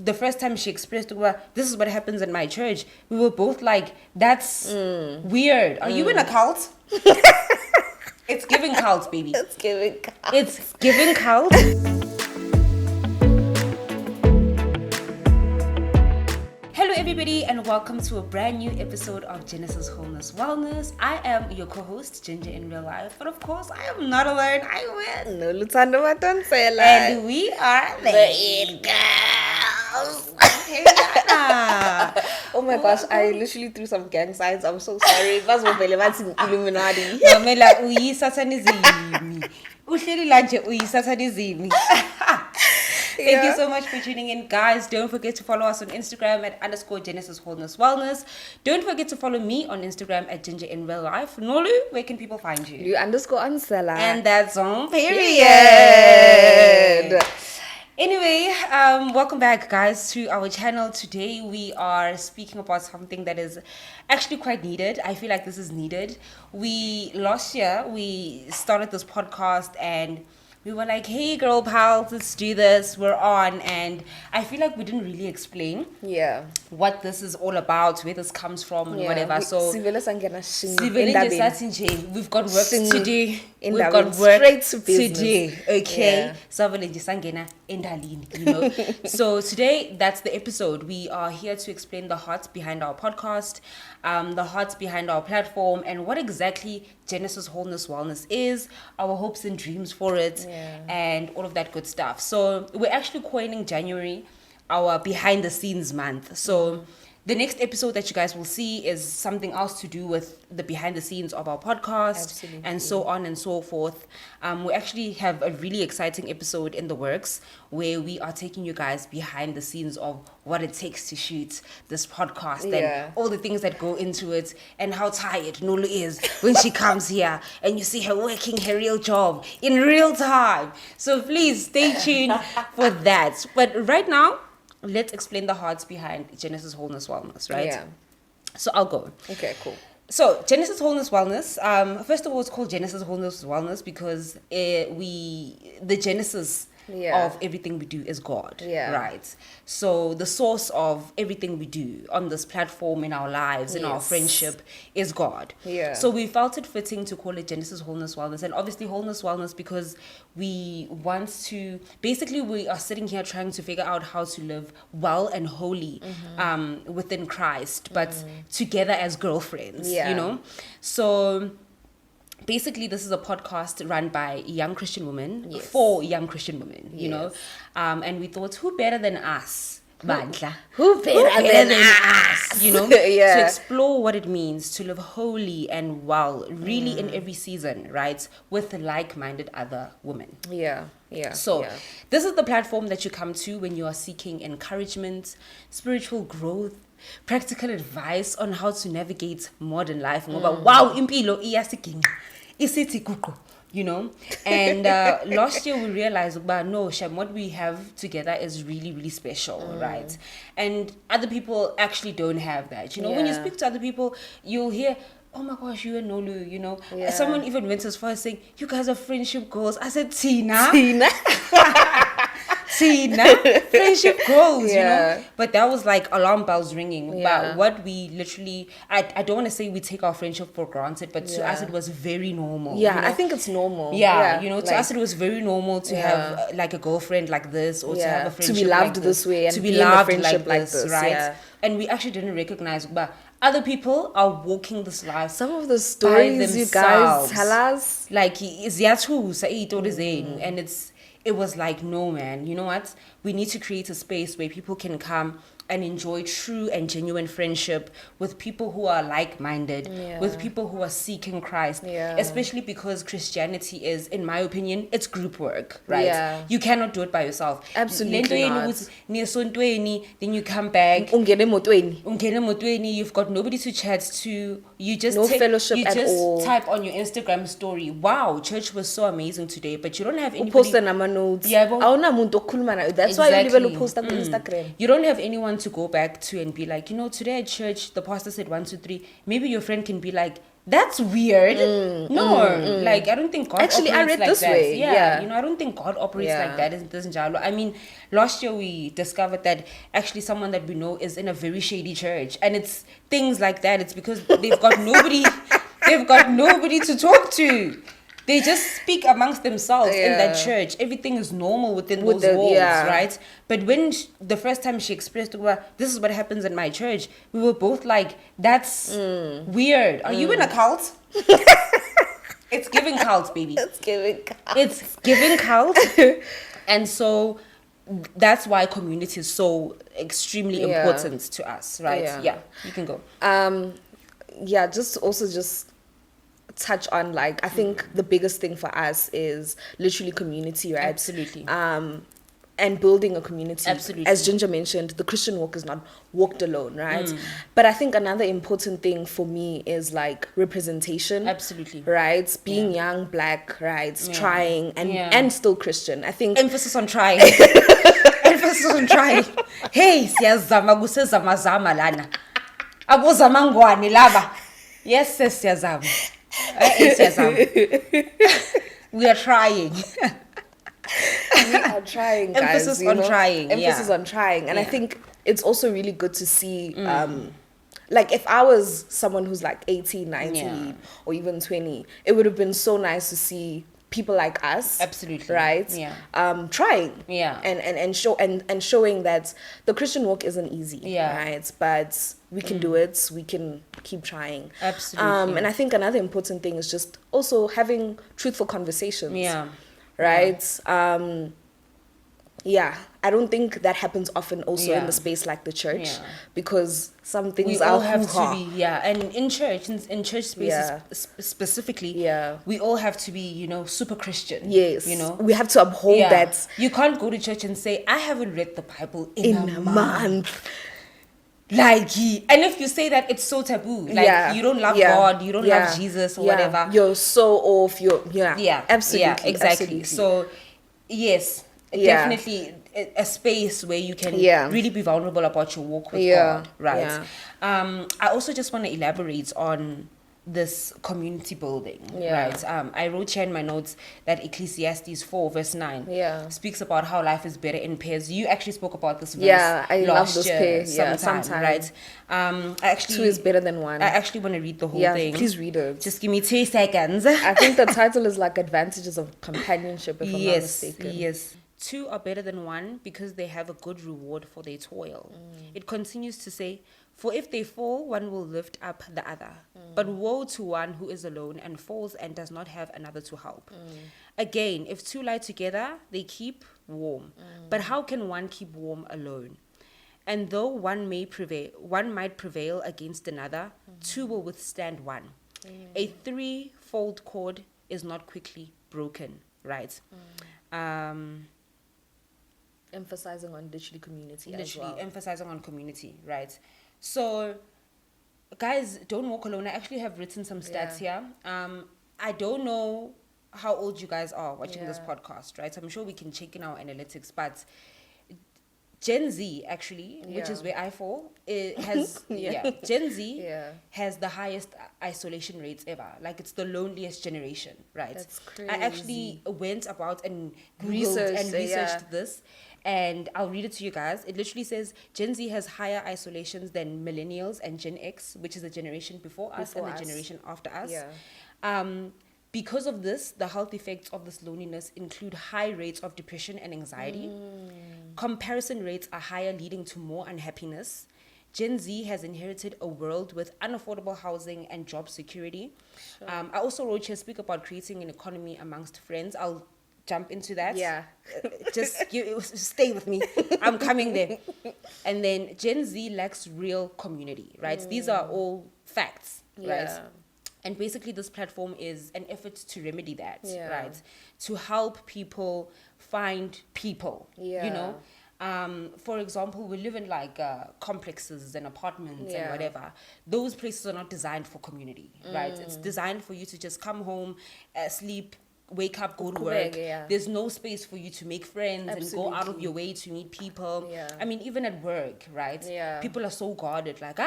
the first time she expressed to her, this is what happens in my church, we were both like, that's weird. Are you in a cult? It's giving cult, baby. It's giving cult. It's giving cult. Hello everybody and welcome to a brand new episode of Genesis Wholeness Wellness. I am your co-host, Ginger in real life, but of course I am not alone. I win. No, Lutando Matansela. And we are the It Girls. Oh my gosh, I literally threw some gang signs. I'm so sorry. That's what Illuminati. Mamela uyi satanizimi. Uhleli lanje uyi satanizimi. Thank you so much for tuning in, guys. Don't forget to follow us on Instagram at _Genesis Wholeness Wellness. Don't forget to follow me on Instagram at Ginger in real life. Nolu, where can people find you? You _Ansela. And that's on period. Anyway, welcome back, guys, to our channel. Today we are speaking about something that is actually quite needed. I feel like this is needed. Last year we started this podcast and we were like, hey girl pals, let's do this, we're on. And I feel like we didn't really explain what this is all about, where this comes from, and whatever. So we've got work to do. We've got work straight to business today. Okay. So today, that's the episode. We are here to explain the hearts behind our podcast, the hearts behind our platform, and what exactly Genesis Wholeness Wellness is, our hopes and dreams for it, and all of that good stuff. So we're actually coining January our behind the scenes month. So the next episode that you guys will see is something else to do with the behind the scenes of our podcast. Absolutely. And so on and so forth. We actually have a really exciting episode in the works where we are taking you guys behind the scenes of what it takes to shoot this podcast and all the things that go into it and how tired Nolu is when she comes here and you see her working her real job in real time. So please stay tuned for that. But right now, let's explain the hearts behind Genesis Wholeness Wellness, right? Yeah. So I'll go. Okay, cool. So Genesis Wholeness Wellness, first of all, it's called Genesis Wholeness Wellness because the genesis of everything we do is God, right? So the source of everything we do on this platform, in our lives, in our friendship, is God. So we felt it fitting to call it Genesis Wholeness Wellness, and obviously Wholeness Wellness because we want to, basically we are sitting here trying to figure out how to live well and holy within Christ, but together as girlfriends, you know? So basically, this is a podcast run by young Christian women, for young Christian women, you know? And we thought, who better than us? Who better than us? You know? To explore what it means to live holy and well, really in every season, right? With like-minded other women. So this is the platform that you come to when you are seeking encouragement, spiritual growth, practical advice on how to navigate modern life. Wow, impilo iyasiginqa isithi guqu, you know. And last year we realized, no, Shem, what we have together is really, really special, right? And other people actually don't have that. You know, when you speak to other people, you'll hear, oh my gosh, you and Nolu, you know. Someone even went as far as saying, you guys are friendship goals. I said, Tina. Friendship goals, you know. But that was like alarm bells ringing. But what we literally, I don't want to say we take our friendship for granted, but to us it was very normal. Yeah, you know? I think it's normal. You know, to us it was very normal to have like a girlfriend like this, or to have a friendship to be loved like this way, and to be loved in a friendship like this, right? And we actually didn't recognize, but other people are walking this life. Some of the stories you guys tell us, like, and it was like, no, man, you know what? We need to create a space where people can come and enjoy true and genuine friendship with people who are like-minded, with people who are seeking Christ, especially because Christianity is, in my opinion, it's group work, right? You cannot do it by yourself. Absolutely not. Then you come back, you've got nobody to chat to, you just fellowship at all. Type on your Instagram story, wow, church was so amazing today, but you don't have anybody. That's why you post on Instagram. You don't have anyone someone to go back to and be like, today at church, the pastor said 1, 2, 3. Maybe your friend can be like, that's weird. Like, I don't think God actually operates I read like this that. way. Yeah. I don't think God operates like that. It doesn't. I mean, last year we discovered that actually someone that we know is in a very shady church, and it's things like that. It's because they've got nobody. They've got nobody to talk to. They just speak amongst themselves in that church. Everything is normal within those walls, right? But when the first time she expressed, well, this is what happens in my church, we were both like, that's weird. Are you in a cult? It's giving cult, baby. It's giving cult. It's giving cult. And so that's why community is so extremely important to us, right? Yeah, you can go. Just touch on, like, I think the biggest thing for us is literally community, right? Absolutely. And building a community. Absolutely. As Ginger mentioned, the Christian walk is not walked alone, right? But I think another important thing for me is like representation. Absolutely. Right? Being young, black, right? Trying and still Christian. I think emphasis on trying. Emphasis on trying. Hey, siyazama kusezama zama lana. Abozama ngwani laba. Yes, siyazama. We are trying. We are trying, guys. Emphasis on trying. Emphasis on trying. And I think it's also really good to see, like, if I was someone who's like 18, 19, or even 20, it would have been so nice to see people like us, absolutely, right? Trying, and showing that the Christian walk isn't easy, right? But we can do it. We can keep trying, absolutely. And I think another important thing is just also having truthful conversations, right? I don't think that happens often also in the space like the church, because some things we all have to be, and in church spaces specifically, we all have to be, super Christian. Yes, we have to uphold that. You can't go to church and say, I haven't read the Bible in a month. Like, and if you say that, it's so taboo. Like, you don't love God, you don't love Jesus or whatever. You're so off. Absolutely. Yeah, exactly. Absolutely. So, yes, definitely a space where you can really be vulnerable about your walk with God, right? I also just want to elaborate on this community building, right? I wrote here in my notes that Ecclesiastes 4 verse 9 speaks about how life is better in pairs. You actually spoke about this verse I love this pair. Sometimes, right? I actually, 2 is better than 1. I actually want to read the whole thing. Please read it. Just give me 2 seconds. I think the title is like Advantages of Companionship, if I'm not mistaken. Yes. 2 are better than 1 because they have a good reward for their toil. It continues to say, for if they fall, one will lift up the other. But woe to one who is alone and falls and does not have another to help. Again, if 2 lie together, they keep warm. But how can one keep warm alone? And though one might prevail against another, 2 will withstand one. A 3-fold cord is not quickly broken, right? Emphasizing on literally community literally as well. Emphasizing on community, right? So, guys, don't walk alone. I actually have written some stats here. I don't know how old you guys are watching this podcast, right? I'm sure we can check in our analytics, but Gen Z, actually, which is where I fall, it has Gen Z has the highest isolation rates ever. Like, it's the loneliest generation, right? That's crazy. I actually went about and researched this, and I'll read it to you guys. It literally says Gen Z has higher isolations than millennials and Gen X, which is the generation before us and the generation after us. Because of this, the health effects of this loneliness include high rates of depression and anxiety. Comparison rates are higher, leading to more unhappiness. Gen Z has inherited a world with unaffordable housing and job security. I also wrote here, speak about creating an economy amongst friends. I'll jump into that. Just stay with me. I'm coming there. And then Gen Z lacks real community, right? These are all facts, right? And basically this platform is an effort to remedy that, right? To help people find people, you know? For example, we live in like complexes and apartments and whatever. Those places are not designed for community, right? It's designed for you to just come home, sleep, wake up, go to work. There's no space for you to make friends and go out of your way to meet people. I mean, even at work, right? People are so guarded. Like,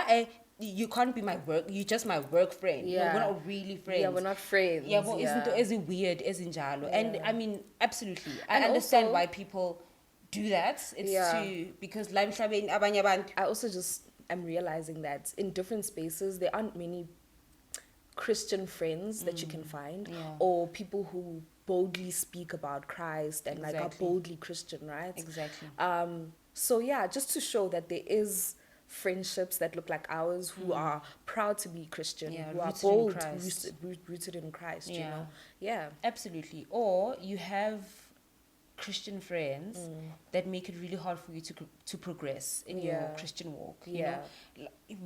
you can't be my work. You're just my work friend. No, we're not really friends. Yeah, we're not friends. Yeah, but isn't it weird? Isn't jalo? And I mean, absolutely. I understand why people do that. It's because I also just am realizing that in different spaces there aren't many Christian friends that you can find, or people who boldly speak about Christ and like are boldly Christian, right? Exactly. So yeah, just to show that there is friendships that look like ours who are proud to be Christian, who are bold, rooted in Christ, you know? Yeah. Absolutely. Or you have Christian friends that make it really hard for you to progress in your Christian walk. You know,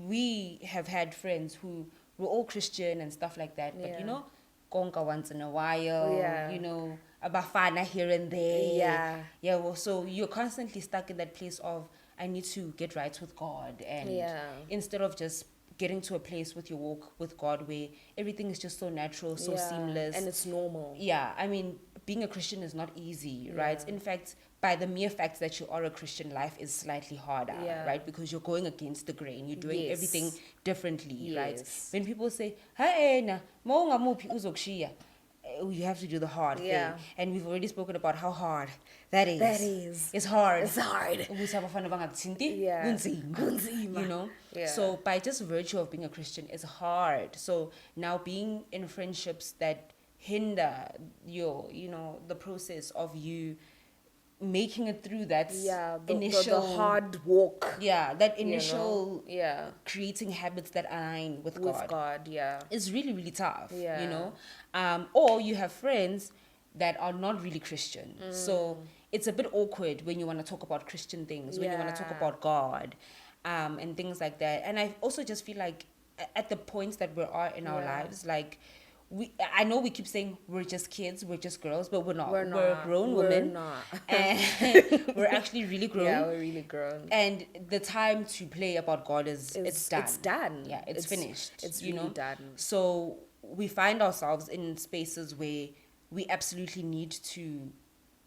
we have had friends who were all Christian and stuff like that, but you know, konka once in a while, you know, abafana here and there. Well, so you're constantly stuck in that place of, I need to get right with God, and instead of just getting to a place with your walk with God where everything is just so natural, so seamless, and it's normal. I mean, being a Christian is not easy, right? In fact, by the mere fact that you are a Christian, life is slightly harder, right? Because you're going against the grain, you're doing everything differently, right? When people say, "Hey, na, maunga mupi uzokshiya," you have to do the hard thing, and we've already spoken about how hard that is. It's hard. You know. So by just virtue of being a Christian, it's hard. So now being in friendships that hinder the process of you making it through that initial the hard walk, that initial creating habits that align with God is really, really tough, you know. Or you have friends that are not really Christian, so it's a bit awkward when you want to talk about Christian things, when you want to talk about God, and things like that. And I also just feel like at the points that we are in our lives, like, I know we keep saying we're just kids, we're just girls, but we're not. We're grown women. And we're actually really grown. Yeah, we're really grown. And the time to play about God it's done. It's done. Yeah, it's finished. It's really done. So we find ourselves in spaces where we absolutely need to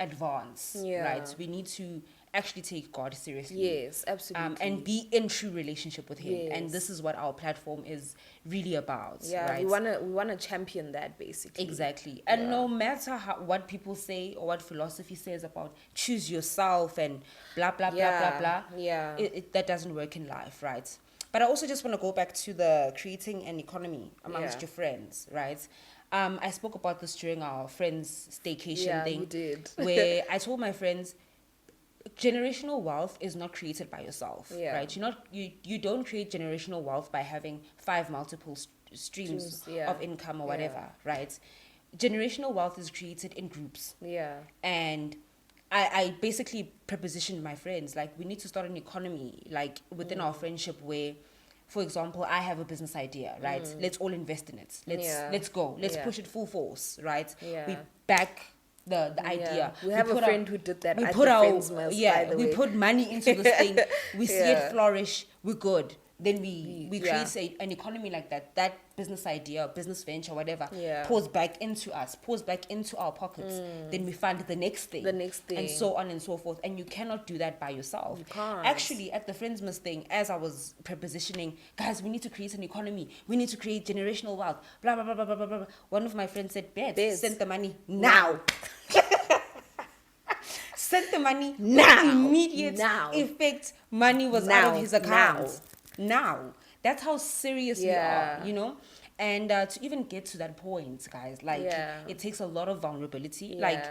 advance, right? We need to actually take God seriously. Yes, absolutely. And be in true relationship with Him. And this is what our platform is really about. Yeah, right? we wanna champion that, basically. Exactly. And no matter what people say or what philosophy says about choose yourself and blah blah blah blah blah. Yeah. That doesn't work in life, right? But I also just want to go back to the creating an economy amongst your friends, right? I spoke about this during our friends' staycation thing. You did. Where I told my friends, generational wealth is not created by yourself, right? You don't create generational wealth by having 5 multiple streams of income or whatever, right? Generational wealth is created in groups. And I basically prepositioned my friends, like, we need to start an economy, like, within our friendship where, for example, I have a business idea, right? Let's all invest in it. Let's go. Let's push it full force, right? We back the idea. We have a friend who did that. We put our we put money into this thing. We see it flourish. We're good. Then we create an economy like that. That business idea, business venture, whatever, pours back into us, pours back into our pockets. Then we fund the next thing, and so on and so forth. And you cannot do that by yourself. You can't. Actually, at the Friendsmas thing, as I was prepositioning, guys, we need to create an economy. We need to create generational wealth. Blah blah blah blah blah blah. One of my friends said, "Bet, send the money now." Sent the money now. Immediate effect. Money was out of his account. Now. That's how serious we are, you know? And to even get to that point, guys, like, it takes a lot of vulnerability. Like,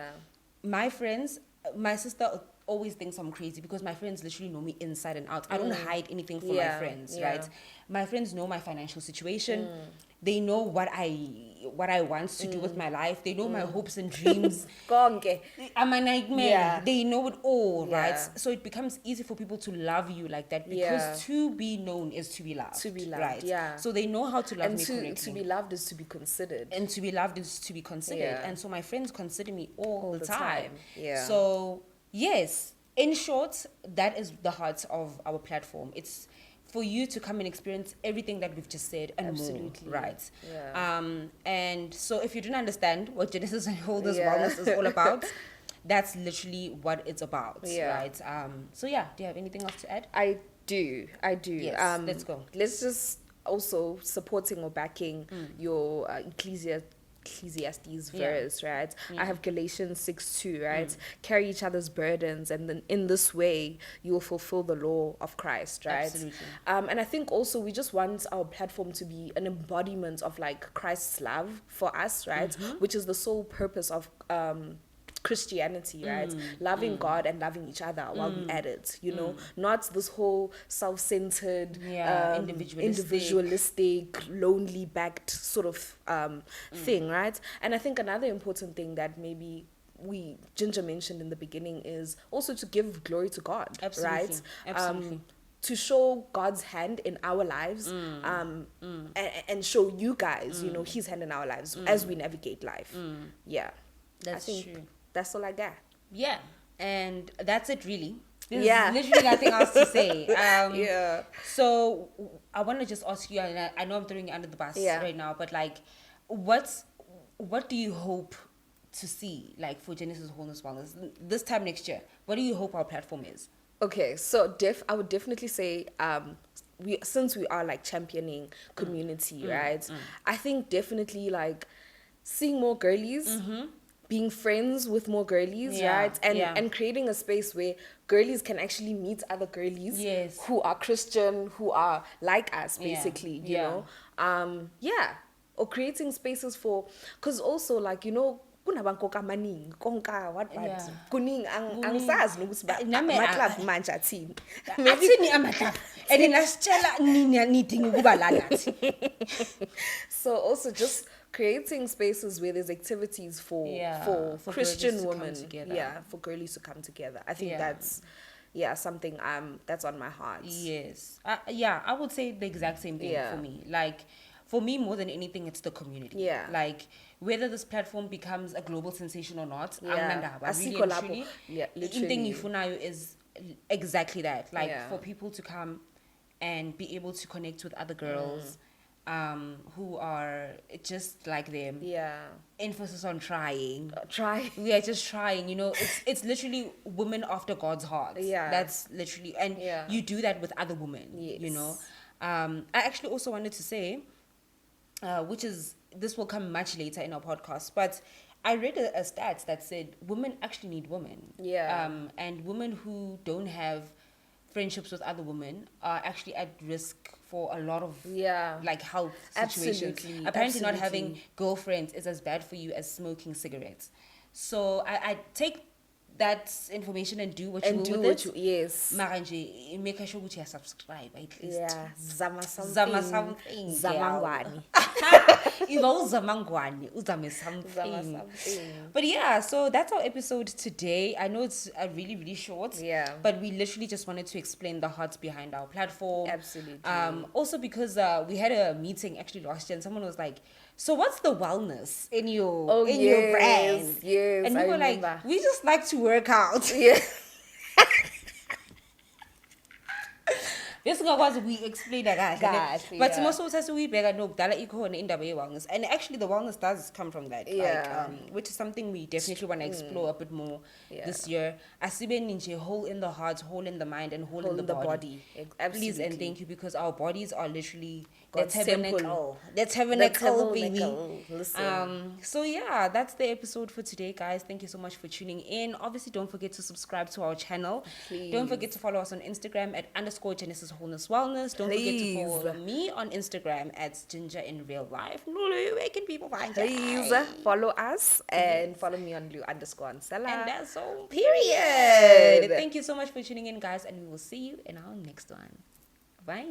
my friends, my sister always thinks I'm crazy because my friends literally know me inside and out. I don't hide anything from my friends, right? My friends know my financial situation. They know what I want to do with my life. They know my hopes and dreams. I'm a nightmare. They know it all, right? So it becomes easy for people to love you like that because to be known is to be loved. To be loved, right? So they know how to love me correctly. To be loved is to be considered. And to be loved is to be considered. And so my friends consider me all the time. So, yes, in short, that is the heart of our platform. It's for you to come and experience everything that we've just said and Absolutely. more, right? Yeah. And so if you didn't understand what Genesis and Wholeness Wellness is all about, that's literally what it's about, right? So yeah, do you have anything else to add? I do. Yes, let's go. Let's just also supporting or backing your Ecclesiastes verse, right? I have Galatians 6:2, right? Carry each other's burdens, and then in this way you will fulfill the law of Christ, right? Absolutely. And I think also we just want our platform to be an embodiment of like Christ's love for us, right? Which is the sole purpose of Christianity, right? Loving God and loving each other while we at it, you know, not this whole self-centered, individualistic, lonely backed sort of thing, right? And I think another important thing that maybe Ginger mentioned in the beginning is also to give glory to God, right? Absolutely. To show God's hand in our lives, and show you guys, you know, His hand in our lives as we navigate life. Yeah, that's true. That's all I got. Yeah, and that's it really. There's literally nothing else to say. So I want to just ask you, and I know I'm throwing you under the bus right now, but like, what do you hope to see, like, for Genesis Wholeness Wellness this time next year? What do you hope our platform is? Okay, so I would definitely say, since we are like championing community, right? I think definitely like seeing more girlies, being friends with more girlies, right? And creating a space where girlies can actually meet other girlies who are Christian, who are like us, basically, you know? Or creating spaces for, because also like, you know, kunabankoka maningi konka what kuning angisazi nokuthi amaklab manje athini athini amaklab and nasitshela nini nidinga ukuba la nathi. So also just creating spaces where there's activities for Christian women, for girlies to come together. I think that's something that's on my heart. Yes. I would say the exact same thing for me. Like, for me, more than anything, it's the community. Like, whether this platform becomes a global sensation or not, literally, is exactly that. Like, for people to come and be able to connect with other girls who are just like them. Emphasis on trying. We are just trying, you know. It's literally women after God's heart. That's literally, and you do that with other women, you know. I actually also wanted to say, this will come much later in our podcast, but I read a stat that said women actually need women. And women who don't have friendships with other women are actually at risk for a lot of like health situations. Apparently not having girlfriends is as bad for you as smoking cigarettes. So I take that information and do what you will with it. Mara nje make sure you subscribe at least. Zama something. But yeah, so that's our episode today. I know it's really, really short. But we literally just wanted to explain the hearts behind our platform. Absolutely. Also because we had a meeting actually last year and someone was like, so what's the wellness in your your brand? And we were like, we just like to work out. This was we explain that but most of us we beg no dala ikhona indaba ye-wellness, and actually the wellness does come from that, which is something we definitely want to explore a bit more this year. Asibe ninje whole in the heart, whole in the mind, and whole in the body. Please and thank you, because our bodies are literally God's tabernacle. That's tabernacle, baby. So yeah, that's the episode for today, guys. Thank you so much for tuning in. Obviously, don't forget to subscribe to our channel. Please. Don't forget to follow us on Instagram at _Genesis Wholeness Wellness. Don't forget to follow me on Instagram at Ginger in Real Life. Where can people find you? Please follow us and follow me on Blue_Ansela. And that's all. Period. Thank you so much for tuning in, guys, and we will see you in our next one. Bye.